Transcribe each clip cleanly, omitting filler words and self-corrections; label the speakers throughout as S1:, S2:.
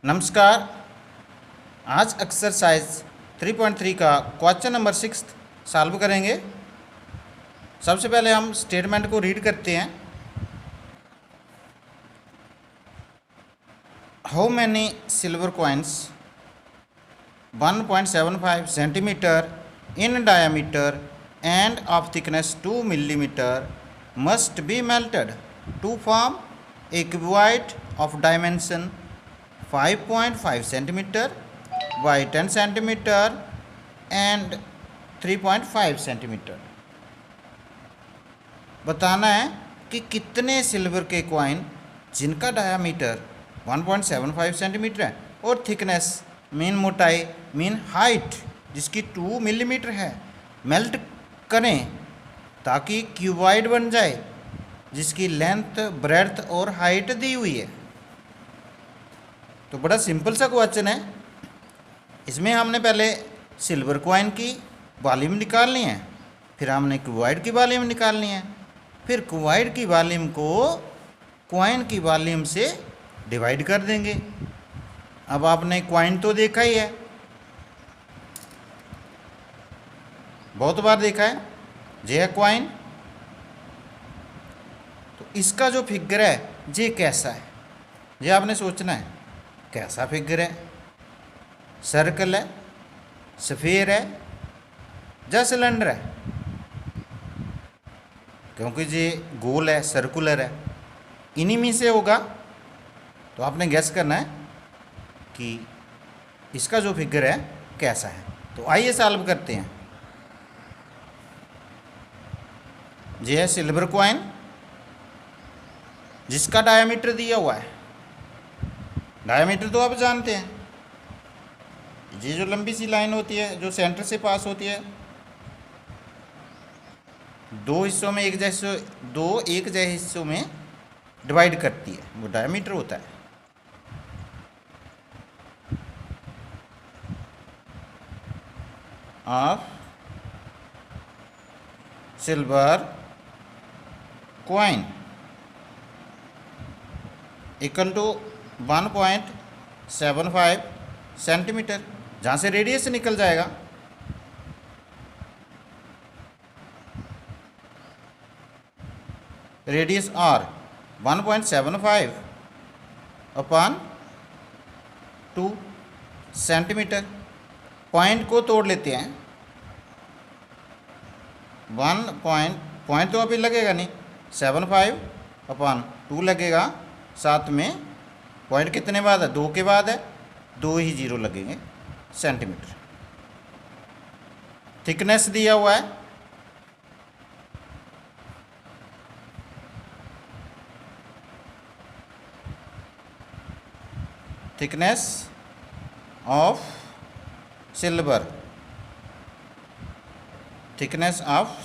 S1: नमस्कार। आज एक्सरसाइज 3.3 का क्वेश्चन नंबर 6 सॉल्व करेंगे। सबसे पहले हम स्टेटमेंट को रीड करते हैं। How many silver coins 1.75 centimetre in diameter end of thickness 2 millimetre must be melted to form A cuboid of dimension 5.5 centimetre by 10 centimetre and 3.5 centimetre. बताना है कि कितने सिल्वर के कॉइन जिनका डायामीटर 1.75 सेंटीमीटर है और थिकनेस मीन मोटाई mean height जिसकी 2 मिलीमीटर है मेल्ट करें ताकि क्यूबॉइड बन जाए जिसकी लेंथ ब्रेड्थ और हाइट दी हुई है। तो बड़ा सिंपल सा क्वेश्चन है। इसमें हमने पहले सिल्वर कॉइन की वॉल्यूम निकालनी है, फिर हमने क्यूबॉइड की वॉल्यूम निकालनी है, फिर क्यूबॉइड की वॉल्यूम को कॉइन की वॉल्यूम से डिवाइड कर देंगे। अब आपने कॉइन तो देखा ही है, बहुत बार देखा है। ये है कॉइन, तो इसका जो फिगर है ये कैसा है, ये आपने सोचना है। कैसा फिगर है, सर्कल है, स्फीयर है या सिलेंडर है? क्योंकि ये गोल है, सर्कुलर है, इन्हीं में से होगा। तो आपने गैस करना है कि इसका जो फिगर है कैसा है। तो आइए सॉल्व करते हैं। ये है सिल्वर कॉइन जिसका डायमीटर दिया हुआ है। डायमीटर तो आप जानते हैं, ये जो लंबी सी लाइन होती है जो सेंटर से पास होती है, दो हिस्सों में एक जैसे हिस्सों में डिवाइड करती है, वो डायमीटर होता है। Of silver coin equal to 1.75 centimetre, जहाँ से रेडियस निकल जाएगा। Radius are 1.75 upon 2 centimetre. Point को तोड़ लेते हैं। पॉइंट तो अभी लगेगा नहीं, 75 अपॉन 2 लगेगा। साथ में पॉइंट कितने बाद है, 2 के बाद है, 2 ही जीरो लगेंगे सेंटीमीटर। थिकनेस दिया हुआ है thickness of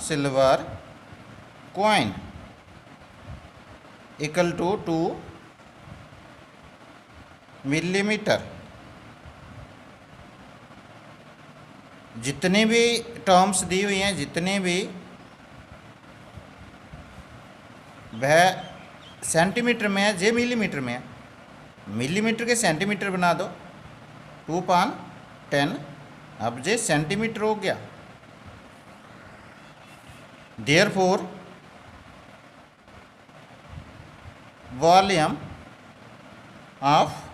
S1: silver coin equal to 2 millimetre. जितनी भी टर्म्स दी हुई हैं, जितने भी, वह सेंटीमीटर में है, जे मिलीमीटर में है। मिलीमीटर के सेंटीमीटर बना दो, 2/10। अब जे सेंटीमीटर हो गया। Therefore volume of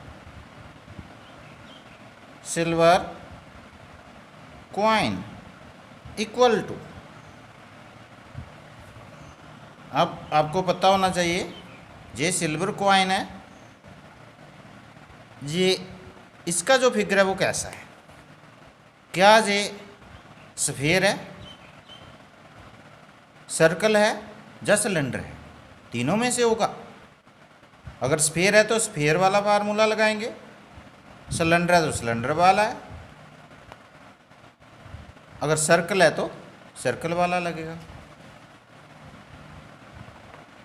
S1: silver coin equal to, अब आपको पता होना चाहिए ये सिल्वर कॉइन है, ये इसका जो फिगर है वो कैसा है। क्या ये स्फीयर है, सर्कल है या सिलेंडर है? तीनों में से होगा। अगर स्फीयर है तो स्फीयर वाला फार्मूला लगाएंगे, सिलेंडर है तो सिलेंडर वाला है, अगर सर्कल है तो सर्कल वाला लगेगा।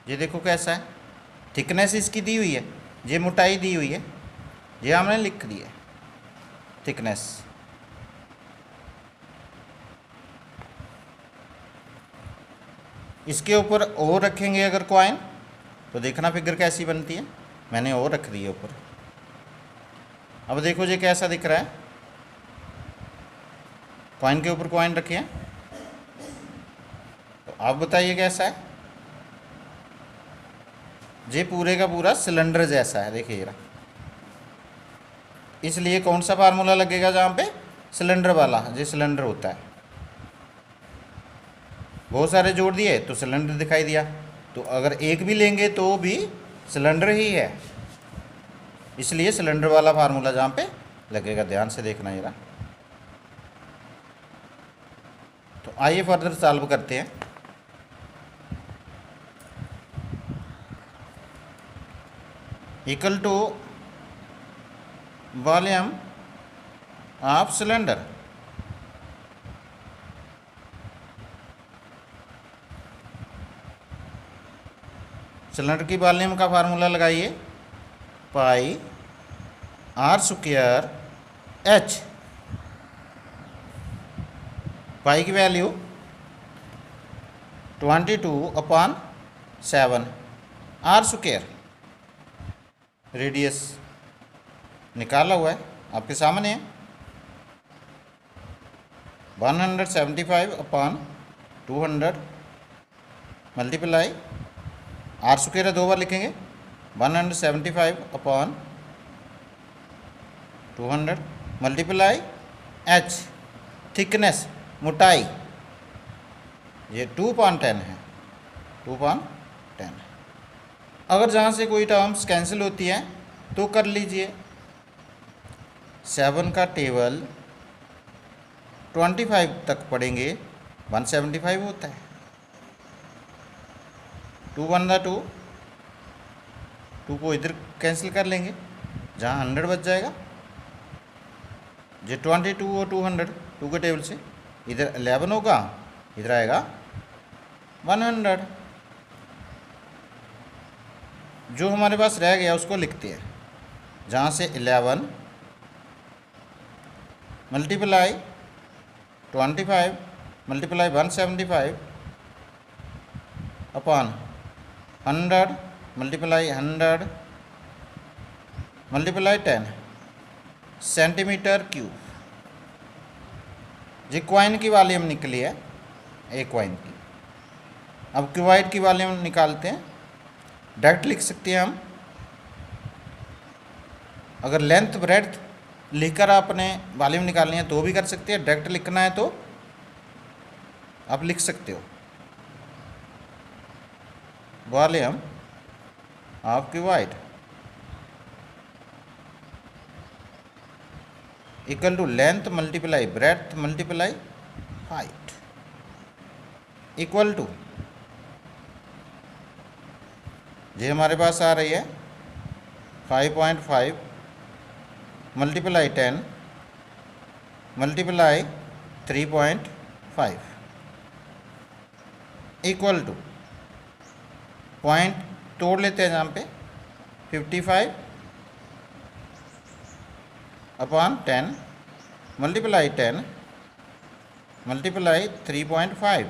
S1: ये देखो कैसा है, थिकनेस इसकी दी हुई है, ये मोटाई दी हुई है, ये हमने लिख दिया है थिकनेस। इसके ऊपर और रखेंगे अगर कॉइन तो देखना फिगर कैसी बनती है। मैंने और रख दी है ऊपर। अब देखो ये कैसा दिख रहा है, कॉइन के ऊपर कॉइन रखे हैं, तो आप बताइए कैसा है। ये पूरे का पूरा सिलेंडर जैसा है, देखिए जरा। इसलिए कौन सा फार्मूला लगेगा जहाँ पे सिलेंडर वाला, ये सिलेंडर होता है। बहुत सारे जोड़ दिए तो सिलेंडर दिखाई दिया, तो अगर एक भी लेंगे तो भी सिलेंडर ही है, इसलिए सिलेंडर वाला फार्मूला जहाँ पे लगेगा। ध्यान से देखना जरा। तो आइए फर्दर सॉल्व करते हैं। Equal to volume of cylinder, cylinder की वॉल्यूम का फार्मूला लगाइए, पाई आर स्क्वायर एच। पाई की वैल्यू 22/7, आर स्क्वायर रेडियस निकाला हुआ है आपके सामने है, 175/200 मल्टीप्लाई आर स्क्वायर 2 बार लिखेंगे, 175/200 मल्टीप्लाई एच थिकनेस मोटाई, ये 2/10 है, 2/10। अगर जहाँ से कोई टर्म्स कैंसिल होती है तो कर लीजिए। 7 का टेबल 25 तक पढ़ेंगे 175 होता है, 2 1 2, 2 को इधर कैंसिल कर लेंगे, जहाँ 100 बच जाएगा। जो 22 और 200 2 के टेबल से इधर 11 होगा, इधर आएगा 100। जो हमारे पास रह गया उसको लिखते हैं, जहाँ से 11 multiply 25 multiply 175 upon 100 multiply 100 multiply 10 centimetre cube. ये क्वाइन की वॉल्यूम निकली है, एक क्वाइन की। अब क्यूबाइड की वॉल्यूम निकालते हैं। डायरेक्ट लिख सकते हैं हम, अगर लेंथ ब्रेड्थ लिखकर आपने वॉल्यूम निकालनी है तो भी कर सकते हैं, डायरेक्ट लिखना है तो आप लिख सकते हो volume of cuboid equal to length multiply breadth multiply height equal to, ये हमारे पास आ रही है 5.5 multiply 10 multiply 3.5 equal to, point तोड़ लेते हैं जहाँ पे, 55 अपॉन 10 मल्टीप्लाई 10 मल्टीप्लाई 3.5,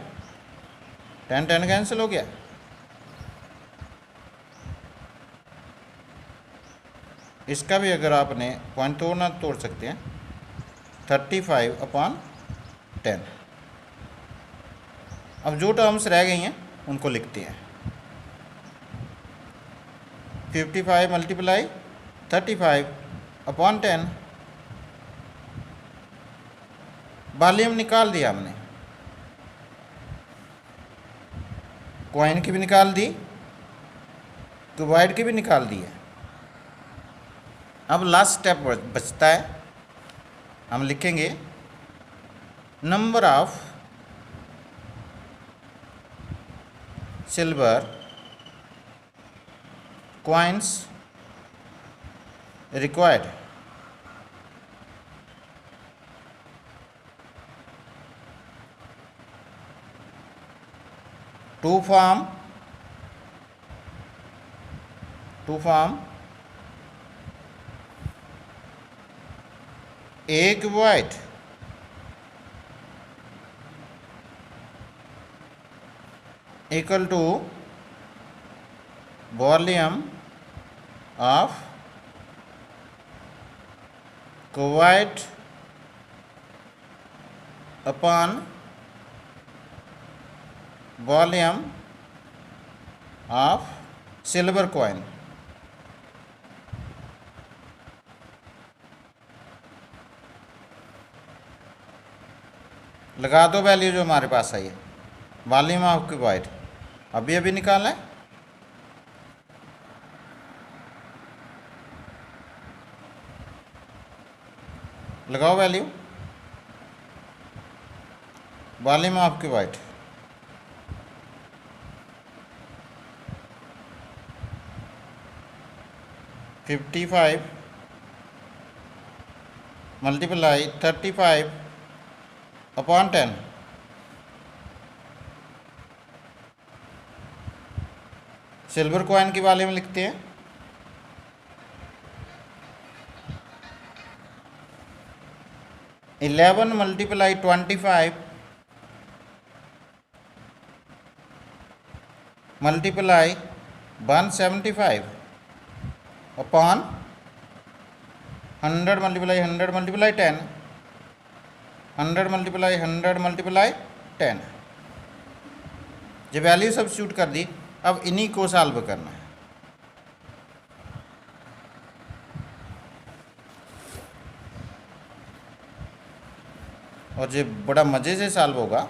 S1: 10 10 कैंसिल हो गया। इसका भी अगर आपने पॉइंट तोड़ना तोड़ सकते हैं, 35/10। अब जो टर्म्स रह गई हैं उनको लिखते हैं, 55 मल्टीप्लाई 35/10। वॉल्यूम निकाल दिया हमने, कॉइन की भी निकाल दी, क्यूबाइड की भी निकाल दी है। अब लास्ट स्टेप बचता है, हम लिखेंगे number of silver coins required. To form a cuboid equal to volume of quite upon volume of silver coin. लगा दो वैल्यू जो हमारे पास आई है, वॉल्यूम ऑफ क्वाइट अभी अभी निकालना है। लगाओ value, volume of quite 55 multiply 35 upon 10। Silver coin की वाले में लिखते हैं 11 multiply 25 multiply 175 upon 100 multiply 100 multiply 10, 100 multiply 100 multiply 10। जब वैल्यू सब्स्टिट्यूट कर दी, अब इन्हीं को सॉल्व करना है। और जो बड़ा मज़े से सॉल्व होगा,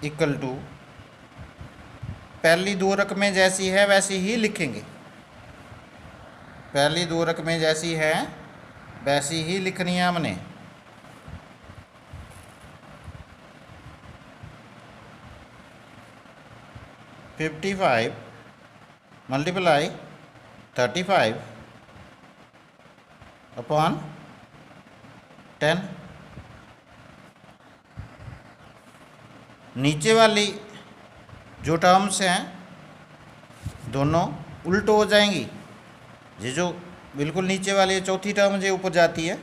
S1: इक्वल टू पहली दो रकमें जैसी है वैसी ही लिखेंगे। पहली दो रकमें जैसी हैं वैसी ही लिखनी है हमने। $55 मल्टीप्लाई 35 अपॉन 10। नीचे वाली जो टर्म्स हैं दोनों उल्ट हो जाएंगी। ये जो बिल्कुल नीचे वाली चौथी टर्म जो ऊपर जाती है,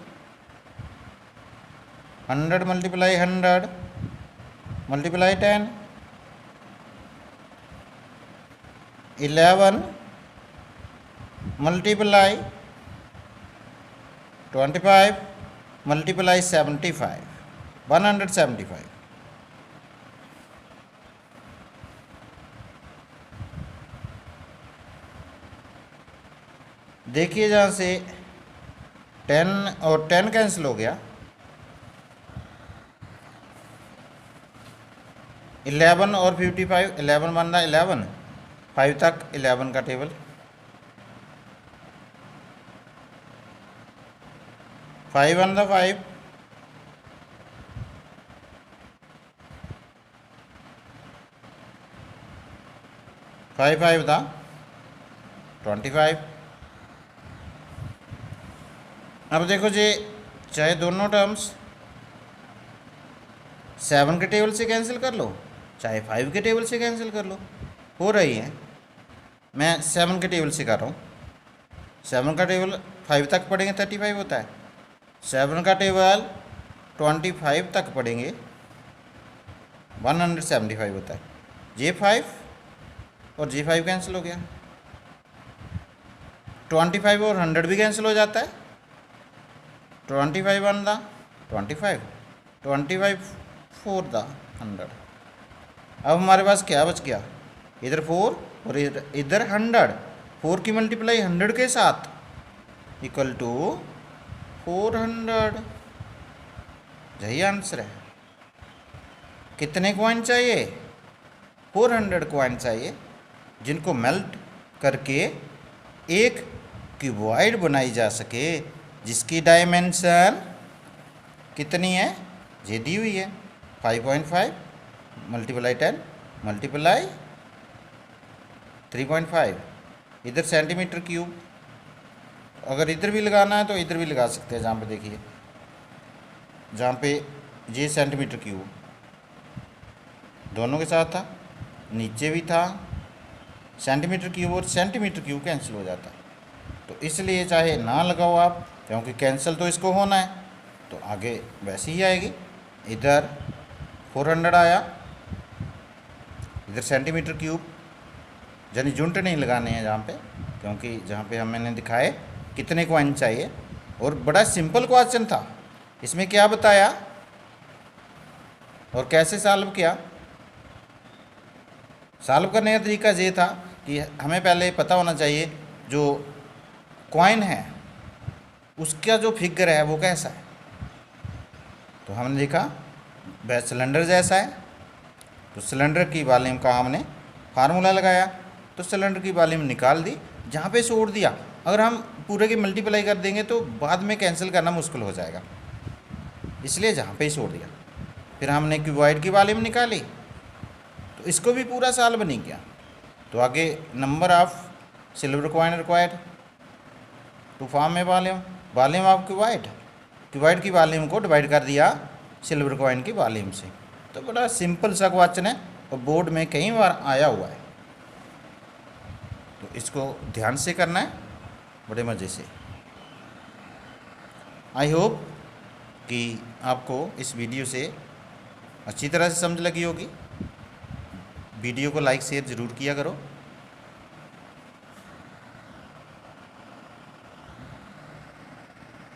S1: 100 मल्टीप्लाई 100 मल्टीप्लाई 10, 11 मल्टीप्लाई 25 मल्टीप्लाई 75, 175। देखिए जहाँ से 10 और 10 कैंसिल हो गया, 11 और 55, 11 बन रहा 11, 5 तक 11 का टेबल, 5 बन रहा 5, 5 5 था 25। अब देखो जी, चाहे दोनों टर्म्स 7 के टेबल से कैंसिल कर लो, चाहे 5 के टेबल से कैंसिल कर लो, हो रही है। मैं 7 के टेबल से कर रहा हूँ। 7 का टेबल 5 तक पढ़ेंगे 35 होता है, 7 का टेबल 25 तक पढ़ेंगे 175 होता है। J5 और J5 कैंसिल हो गया, 25 और 100 भी कैंसिल हो जाता है, 25 बन रहा 25, 25 4 था 100। अब हमारे पास क्या बच गया, इधर 4 और इधर 100। 4 की मल्टीप्लाई 100 के साथ इक्वल टू 400। यही आंसर है। कितने कॉइन चाहिए? 400 कॉइन चाहिए, जिनको मेल्ट करके एक क्यूबॉइड बनाई जा सके, जिसकी डायमेंशन कितनी है, ये दी हुई है 5.5 मल्टीप्लाई 10 मल्टीप्लाई 3.5। इधर सेंटीमीटर क्यूब, अगर इधर भी लगाना है तो इधर भी लगा सकते हैं। जहाँ पे देखिए, जहाँ पे ये सेंटीमीटर क्यूब दोनों के साथ था, नीचे भी था सेंटीमीटर क्यूब, और सेंटीमीटर क्यूब कैंसिल हो जाता है। तो इसलिए चाहे ना लगाओ आप, क्योंकि कैंसिल तो इसको होना है, तो आगे वैसे ही आएगी। इधर 400 आया, इधर सेंटीमीटर क्यूब, यानी यूनिट नहीं लगाने हैं जहाँ पे, क्योंकि जहाँ पे हम मैंने दिखाए कितने कॉइन चाहिए और बड़ा सिंपल क्वेश्चन था। इसमें क्या बताया और कैसे सॉल्व किया। सॉल्व करने का तरीका ये था कि हमें पहले पता होना चाहिए जो कॉइन है उसका जो फिगर है वो कैसा है। तो हमने देखा वह सिलेंडर जैसा है, तो सिलेंडर की वॉल्यूम का हमने फार्मूला लगाया, तो सिलेंडर की वॉल्यूम निकाल दी, जहाँ पे छोड़ दिया। अगर हम पूरे की मल्टीप्लाई कर देंगे तो बाद में कैंसिल करना मुश्किल हो जाएगा, इसलिए जहाँ पे ही छोड़ दिया। फिर हमने क्यूबॉइड की वॉल्यूम निकाली, तो इसको भी पूरा सॉल्व नहीं किया। तो आगे number of silver coin required to form A volume, volume of cuboid की वॉल्यूम को डिवाइड कर दिया सिल्वर कॉइन की वॉल्यूम से। तो बड़ा सिंपल सा क्वेश्चन है और बोर्ड में कई बार आया हुआ है, तो इसको ध्यान से करना है, बड़े मज़े से। आई होप कि आपको इस वीडियो से अच्छी तरह से समझ लगी होगी। वीडियो को लाइक शेयर ज़रूर किया करो।